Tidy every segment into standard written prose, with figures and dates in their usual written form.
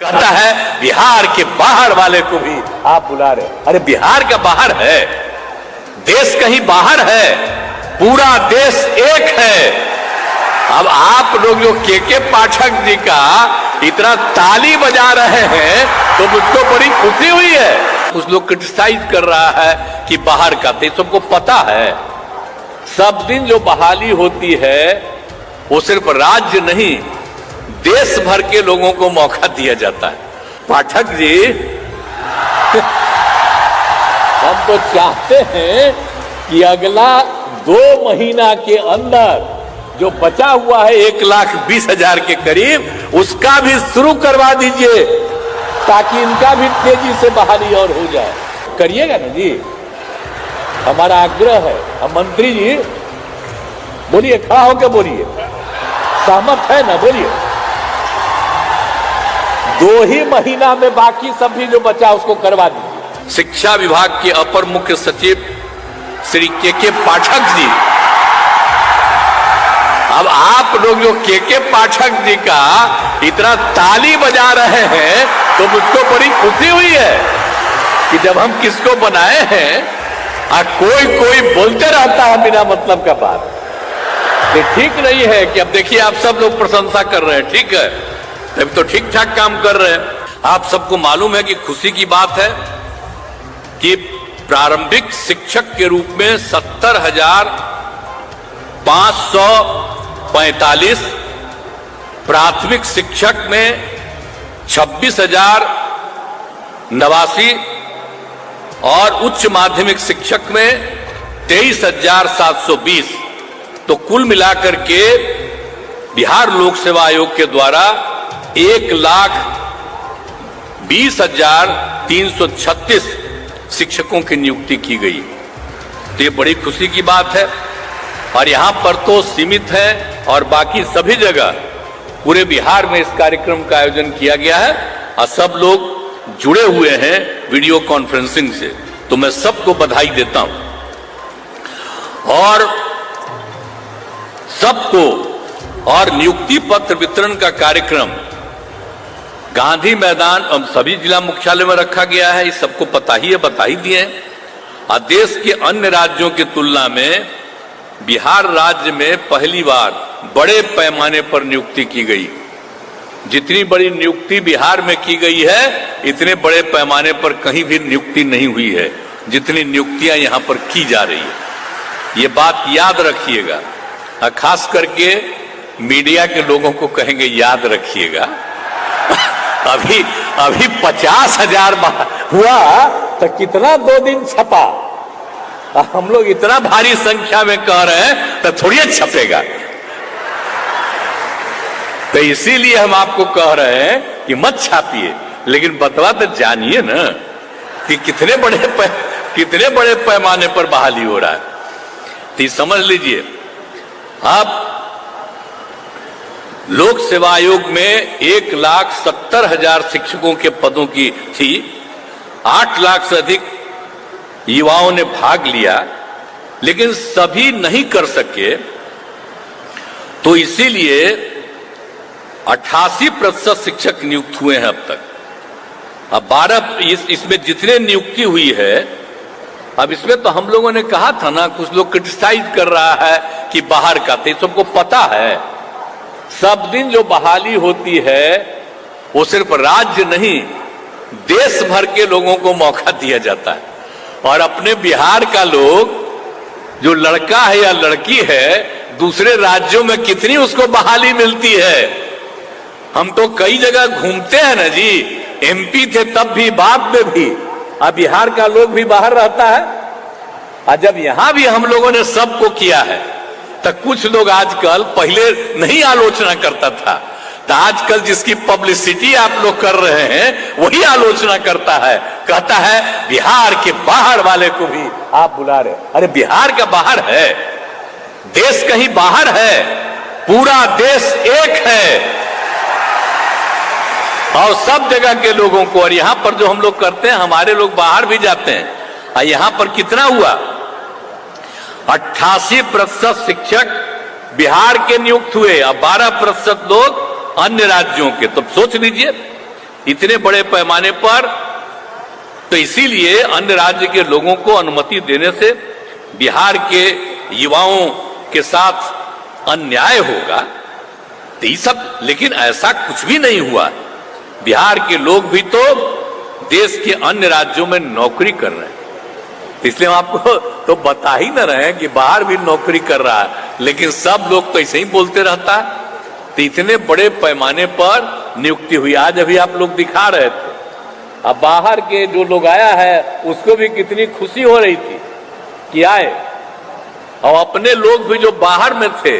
कहता है बिहार के बाहर वाले को भी आप बुला रहे। अरे बिहार का बाहर है, देश कहीं बाहर है, पूरा देश एक है। अब आप लोग जो के पाठक जी का इतना ताली बजा रहे हैं तो मुझको बड़ी खुशी हुई है। कुछ लोग क्रिटिसाइज कर रहा है कि बाहर का, तो सबको पता है सब दिन जो बहाली होती है वो सिर्फ राज्य नहीं देश भर के लोगों को मौका दिया जाता है। पाठक जी हम तो चाहते हैं कि अगला 2 महीना के अंदर जो बचा हुआ है 1,20,000 के करीब उसका भी शुरू करवा दीजिए ताकि इनका भी तेजी से बहाली और हो जाए। करिएगा ना जी, हमारा आग्रह है। हम मंत्री जी बोलिए, खड़ा होकर बोलिए, सहमत है ना? बोलिए। 2 ही महीना में बाकी सब भी जो बचा उसको करवा दीजिए। शिक्षा विभाग के अपर मुख्य सचिव श्री के पाठक जी, अब आप लोग जो के पाठक जी का इतना ताली बजा रहे हैं तो मुझको बड़ी खुशी हुई है कि जब हम किसको बनाए हैं कोई बोलते रहता है बिना मतलब का बात। ये ठीक नहीं है कि अब देखिए आप सब लोग प्रशंसा कर रहे हैं, ठीक है, तब तो ठीक ठाक काम कर रहे हैं। आप सबको मालूम है कि खुशी की बात है कि प्रारंभिक शिक्षक के रूप में 70,545, प्राथमिक शिक्षक में 26,089 और उच्च माध्यमिक शिक्षक में 23,720, तो कुल मिलाकर के बिहार लोक सेवा आयोग के द्वारा 1,20,336 शिक्षकों की नियुक्ति की गई। तो ये बड़ी खुशी की बात है। और यहां पर तो सीमित है और बाकी सभी जगह पूरे बिहार में इस कार्यक्रम का आयोजन किया गया है और सब लोग जुड़े हुए हैं वीडियो कॉन्फ्रेंसिंग से, तो मैं सबको बधाई देता हूं। और सबको और नियुक्ति पत्र वितरण का कार्यक्रम गांधी मैदान सभी जिला मुख्यालय में रखा गया है। इस सबको पता ही है, बता ही दिए। और देश के अन्य राज्यों की तुलना में बिहार राज्य में पहली बार बड़े पैमाने पर नियुक्ति की गई। जितनी बड़ी नियुक्ति बिहार में की गई है इतने बड़े पैमाने पर कहीं भी नियुक्ति नहीं हुई है जितनी नियुक्तियां यहां पर की जा रही है। ये बात याद रखिएगा, खास करके मीडिया के लोगों को कहेंगे याद रखिएगा। अभी 50,000 हुआ तो कितना 2 दिन छपा, हम लोग इतना भारी संख्या में कह रहे हैं तो थोड़ी छपेगा। तो इसीलिए हम आपको कह रहे हैं कि मत छापिए, लेकिन बतवा तो जानिए ना कि कितने बड़े पैमाने पर बहाली हो रहा है। तो समझ लीजिए, आप लोक सेवा आयोग में 1,70,000 शिक्षकों के पदों की थी। 8 लाख से अधिक युवाओं ने भाग लिया, लेकिन सभी नहीं कर सके, तो इसीलिए 88% शिक्षक नियुक्त हुए हैं अब तक। अब 12 इसमें जितने नियुक्ति हुई है, अब इसमें तो हम लोगों ने कहा था ना, कुछ लोग क्रिटिसाइज कर रहा है कि बाहर का, तो सबको पता है सब दिन जो बहाली होती है वो सिर्फ राज्य नहीं देश भर के लोगों को मौका दिया जाता है। और अपने बिहार का लोग जो लड़का है या लड़की है दूसरे राज्यों में कितनी उसको बहाली मिलती है। हम तो कई जगह घूमते हैं ना जी, MP थे तब भी, बाद में भी, अब बिहार का लोग भी बाहर रहता है। और जब यहां भी हम लोगों ने सबको किया है तो कुछ लोग आजकल, पहले नहीं आलोचना करता था, तो आजकल जिसकी पब्लिसिटी आप लोग कर रहे हैं वही आलोचना करता है, कहता है बिहार के बाहर वाले को भी आप बुला रहे। अरे बिहार का बाहर है, देश कहीं बाहर है, पूरा देश एक है। और सब जगह के लोगों को, और यहां पर जो हम लोग करते हैं, हमारे लोग बाहर भी जाते हैं। और यहां पर कितना हुआ, 88% शिक्षक बिहार के नियुक्त हुए और 12% लोग अन्य राज्यों के। तो सोच लीजिए इतने बड़े पैमाने पर, तो इसीलिए अन्य राज्य के लोगों को अनुमति देने से बिहार के युवाओं के साथ अन्याय होगा। तो ये सब, लेकिन ऐसा कुछ भी नहीं हुआ। बिहार के लोग भी तो देश के अन्य राज्यों में नौकरी कर रहे हैं, इसलिए हम आपको तो बता ही न रहे हैं कि बाहर भी नौकरी कर रहा है, लेकिन सब लोग तो ऐसे ही बोलते रहता है। तो इतने बड़े पैमाने पर नियुक्ति हुई, आज अभी आप लोग दिखा रहे थे। अब बाहर के जो लोग आया है उसको भी कितनी खुशी हो रही थी कि आए, और अपने लोग भी जो बाहर में थे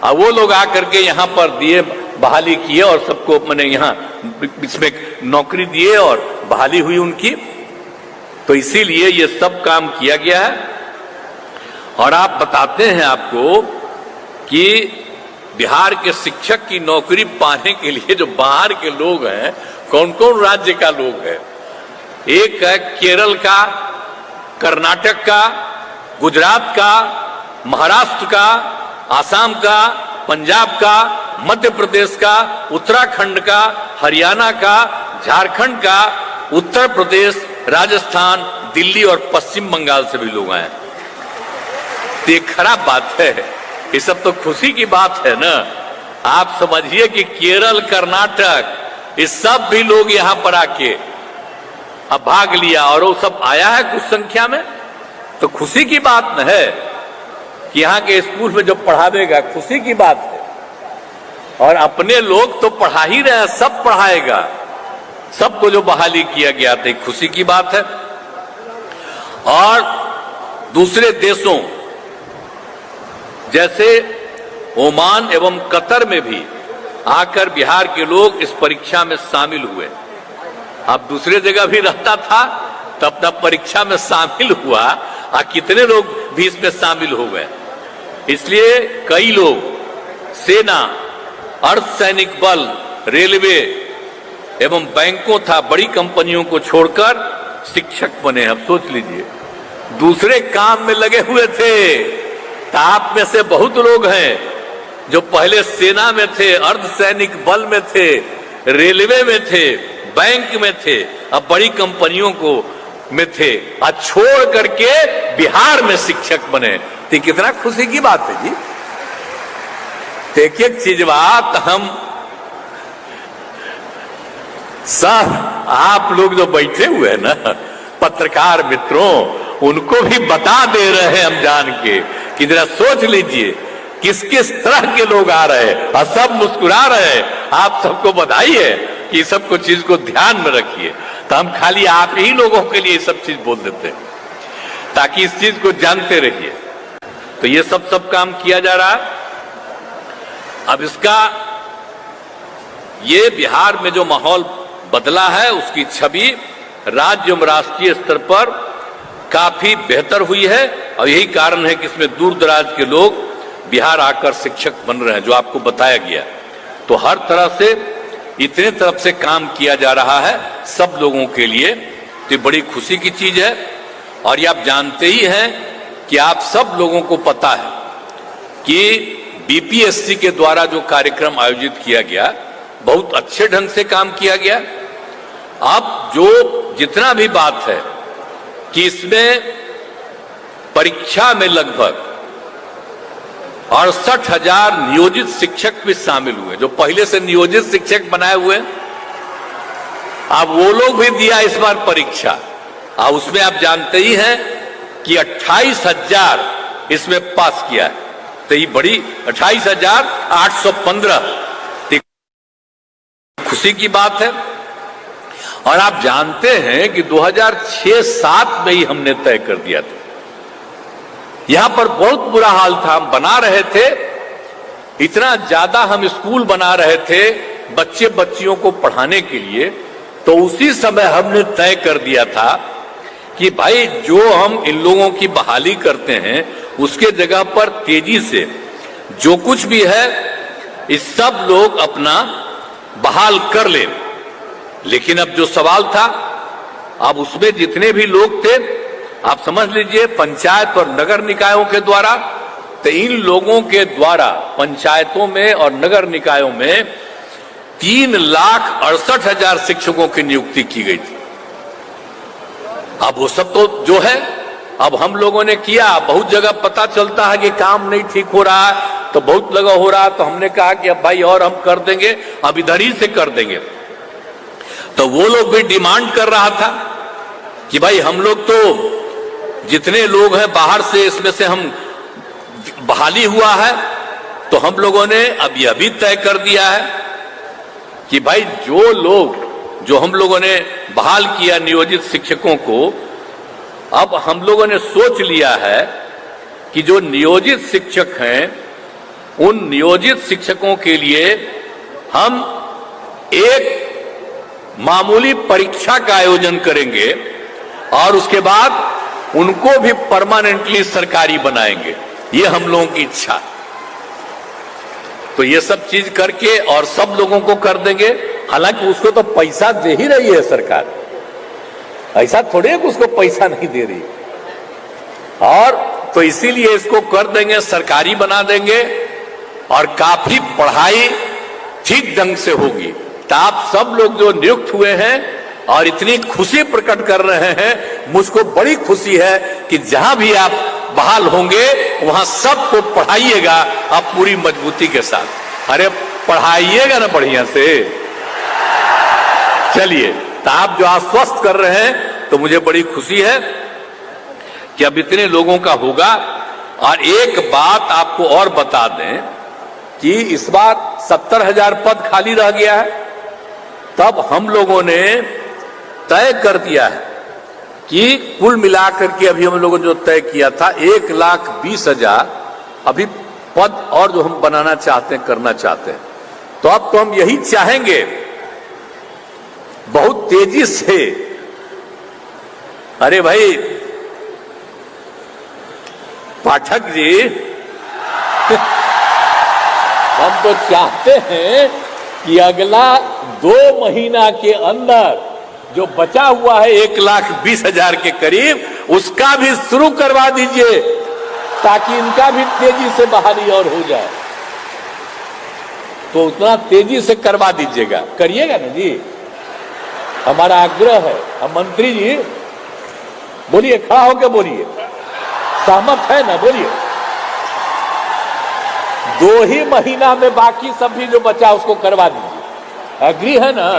अब वो लोग आकर के यहाँ पर दिए, बहाली किए और सबको मैंने यहाँ इसमें नौकरी दिए और बहाली हुई उनकी। तो इसीलिए ये सब काम किया गया है। और आप बताते हैं आपको कि बिहार के शिक्षक की नौकरी पाने के लिए जो बाहर के लोग हैं, कौन कौन राज्य का लोग है। एक है केरल का, कर्नाटक का, गुजरात का, महाराष्ट्र का, आसाम का, पंजाब का, मध्य प्रदेश का, उत्तराखंड का, हरियाणा का, झारखंड का, उत्तर प्रदेश, राजस्थान, दिल्ली और पश्चिम बंगाल से भी लोग आए। तो ये खराब बात है, ये सब तो खुशी की बात है ना। आप समझिए कि केरल, कर्नाटक, ये सब भी लोग यहां पर आके अब भाग लिया, और वो सब आया है कुछ संख्या में, तो खुशी की बात न है कि यहाँ के स्कूल में जो पढ़ावेगा, खुशी की बात है। और अपने लोग तो पढ़ा ही रहे हैं, सब पढ़ाएगा, सबको जो बहाली किया गया था, खुशी की बात है। और दूसरे देशों जैसे ओमान एवं कतर में भी आकर बिहार के लोग इस परीक्षा में शामिल हुए। अब दूसरे जगह भी रहता था तो अपना परीक्षा में शामिल हुआ, और कितने लोग भी इसमें शामिल हो गए। इसलिए कई लोग सेना, अर्धसैनिक बल, रेलवे एवं बैंकों था बड़ी कंपनियों को छोड़कर शिक्षक बने। अब सोच लीजिए, दूसरे काम में लगे हुए थे। तो आप में से बहुत लोग हैं जो पहले सेना में थे, अर्धसैनिक बल में थे, रेलवे में थे, बैंक में थे, अब बड़ी कंपनियों को में थे, और छोड़ करके बिहार में शिक्षक बने। तो कितना खुशी की बात है जी। एक एक चीज बात हम सब आप लोग जो बैठे हुए हैं ना, पत्रकार मित्रों, उनको भी बता दे रहे हैं हम जान के कि जरा सोच लीजिए किस किस तरह के लोग आ रहे हैं, और सब मुस्कुरा रहे हैं। आप सबको बधाई है कि सबको चीज को ध्यान में रखिए। तो हम खाली आप ही लोगों के लिए सब चीज बोल देते हैं ताकि इस चीज को जानते रहिए। तो ये सब काम किया जा रहा है। अब इसका ये बिहार में जो माहौल बदला है, उसकी छवि राज्य एवं राष्ट्रीय स्तर पर काफी बेहतर हुई है, और यही कारण है कि इसमें दूर दराज के लोग बिहार आकर शिक्षक बन रहे हैं, जो आपको बताया गया। तो हर तरह से इतने तरफ से काम किया जा रहा है सब लोगों के लिए, तो बड़ी खुशी की चीज है। और ये आप जानते ही हैं कि आप सब लोगों को पता है कि बीपीएससी के द्वारा जो कार्यक्रम आयोजित किया गया, बहुत अच्छे ढंग से काम किया गया। अब जो जितना भी बात है कि इसमें परीक्षा में लगभग 68,000 नियोजित शिक्षक भी शामिल हुए, जो पहले से नियोजित शिक्षक बनाए हुए। अब वो लोग भी दिया इस बार परीक्षा, और उसमें आप जानते ही हैं कि 28,000 इसमें पास किया है। तो ये बड़ी 28,815 खुशी की बात है। और आप जानते हैं कि 2006-07 में ही हमने तय कर दिया था। यहां पर बहुत बुरा हाल था, हम बना रहे थे, इतना ज्यादा हम स्कूल बना रहे थे बच्चे बच्चियों को पढ़ाने के लिए। तो उसी समय हमने तय कर दिया था कि भाई जो हम इन लोगों की बहाली करते हैं, उसके जगह पर तेजी से जो कुछ भी है इस सब लोग अपना बहाल कर ले। लेकिन अब जो सवाल था, अब उसमें जितने भी लोग थे, आप समझ लीजिए पंचायत और नगर निकायों के द्वारा, तो इन लोगों के द्वारा पंचायतों में और नगर निकायों में 3,68,000 शिक्षकों की नियुक्ति की गई थी। अब वो सब तो जो है अब हम लोगों ने किया। बहुत जगह पता चलता है कि काम नहीं ठीक हो रहा है, तो बहुत लगा हो रहा है, तो हमने कहा कि अब भाई और हम कर देंगे, अब इधर ही से कर देंगे। तो वो लोग भी डिमांड कर रहा था कि भाई हम लोग तो जितने लोग हैं बाहर से, इसमें से हम बहाली हुआ है, तो हम लोगों ने अब यह भी तय कर दिया है कि भाई जो हम लोगों ने बहाल किया नियोजित शिक्षकों को, अब हम लोगों ने सोच लिया है कि जो नियोजित शिक्षक हैं उन नियोजित शिक्षकों के लिए हम एक मामूली परीक्षा का आयोजन करेंगे और उसके बाद उनको भी परमानेंटली सरकारी बनाएंगे। ये हम लोगों की इच्छा है। तो ये सब चीज करके और सब लोगों को कर देंगे। हालांकि उसको तो पैसा दे ही रही है सरकार, ऐसा थोड़े है कि उसको पैसा नहीं दे रही। और तो इसीलिए इसको कर देंगे, सरकारी बना देंगे और काफी पढ़ाई ठीक ढंग से होगी। तो आप सब लोग जो नियुक्त हुए हैं और इतनी खुशी प्रकट कर रहे हैं, मुझको बड़ी खुशी है कि जहां भी आप बहाल होंगे वहां सबको पढ़ाइएगा आप पूरी मजबूती के साथ। अरे पढ़ाइएगा ना बढ़िया से। चलिए, तो आप जो आश्वस्त कर रहे हैं तो मुझे बड़ी खुशी है कि अब इतने लोगों का होगा। और एक बात आपको और बता दें कि इस बार 70,000 पद खाली रह गया है। तब हम लोगों ने तय कर दिया है कि कुल मिलाकर के अभी हम लोगों ने जो तय किया था 1,20,000 अभी पद और जो हम बनाना चाहते हैं, करना चाहते हैं। तो अब तो हम यही चाहेंगे बहुत तेजी से। अरे भाई पाठक जी हम तो चाहते हैं कि अगला 2 महीना के अंदर जो बचा हुआ है 1,20,000 के करीब, उसका भी शुरू करवा दीजिए ताकि इनका भी तेजी से बहाली और हो जाए। तो उतना तेजी से करवा दीजिएगा, करिएगा ना जी, हमारा आग्रह है। अब मंत्री जी बोलिए, खड़ा होकर बोलिए, सहमत है ना? बोलिए। 2 ही महीना में बाकी सब भी जो बचा उसको करवा दीजिए। एग्री है ना?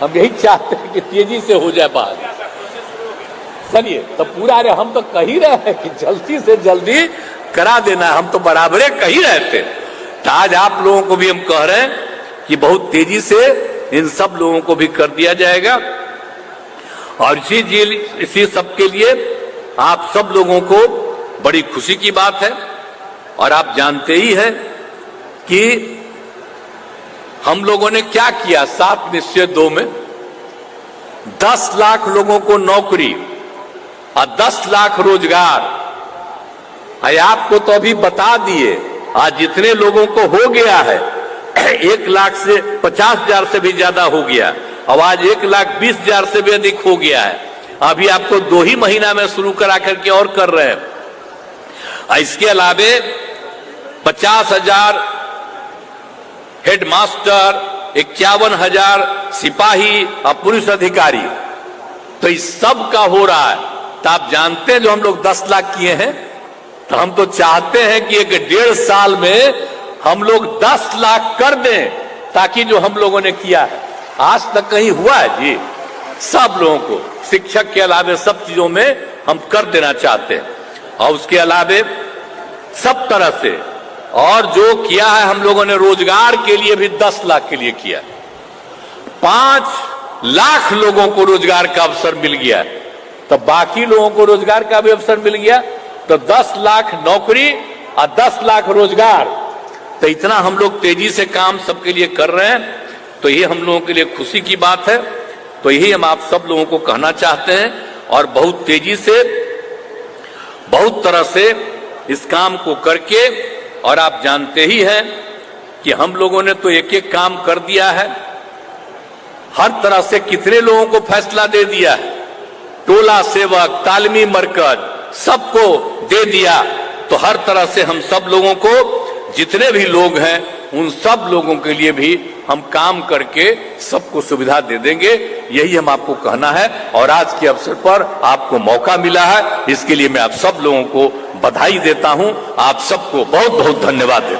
हम यही चाहते हैं कि तेजी से हो जाए बात। चलिए, तो पूरा हम तो कह ही रहे हैं कि जल्दी से जल्दी करा देना, हम तो बराबरे कह ही रहे थे। तो आज आप लोगों को भी हम कह रहे हैं कि बहुत तेजी से इन सब लोगों को भी कर दिया जाएगा। और इसी सब के लिए आप सब लोगों को बड़ी खुशी की बात है। और आप जानते ही हैं कि हम लोगों ने क्या किया 7 निश्चय 2 में 10 लाख लोगों को नौकरी और 10 लाख रोजगार। आपको तो अभी बता दिए, आज जितने लोगों को हो गया है 1,50,000 से भी ज्यादा हो गया। अब आज 1,20,000 से भी अधिक हो गया है। अभी आपको 2 ही महीना में शुरू करा करके और कर रहे हैं। इसके अलावे 50,000 हेडमास्टर, 51,000 सिपाही और पुलिस अधिकारी, तो इस सब का हो रहा है। तो आप जानते हैं जो हम लोग 10 लाख किए हैं, तो हम तो चाहते हैं कि 1.5 साल में हम लोग 10 लाख कर दें, ताकि जो हम लोगों ने किया है आज तक कहीं हुआ है जी? सब लोगों को शिक्षक के अलावे सब चीजों में हम कर देना चाहते हैं। और उसके अलावे सब तरह से और जो किया है हम लोगों ने रोजगार के लिए भी 10 लाख के लिए किया। 5 लाख लोगों को रोजगार का अवसर मिल गया, तो बाकी लोगों को रोजगार का भी अवसर मिल गया। तो 10 लाख नौकरी और 10 लाख रोजगार, तो इतना हम लोग तेजी से काम सबके लिए कर रहे हैं। तो ये हम लोगों के लिए खुशी की बात है। तो यही हम आप सब लोगों को कहना चाहते हैं और बहुत तेजी से बहुत तरह से इस काम को करके, और आप जानते ही हैं कि हम लोगों ने तो एक एक काम कर दिया है। हर तरह से कितने लोगों को फैसला दे दिया है, टोला सेवक, तालीमी मरकज, सबको दे दिया। तो हर तरह से हम सब लोगों को, जितने भी लोग हैं उन सब लोगों के लिए भी हम काम करके सबको सुविधा दे देंगे, यही हम आपको कहना है। और आज के अवसर पर आपको मौका मिला है, इसके लिए मैं आप सब लोगों को बधाई देता हूं, आप सबको बहुत बहुत धन्यवाद देता हूं।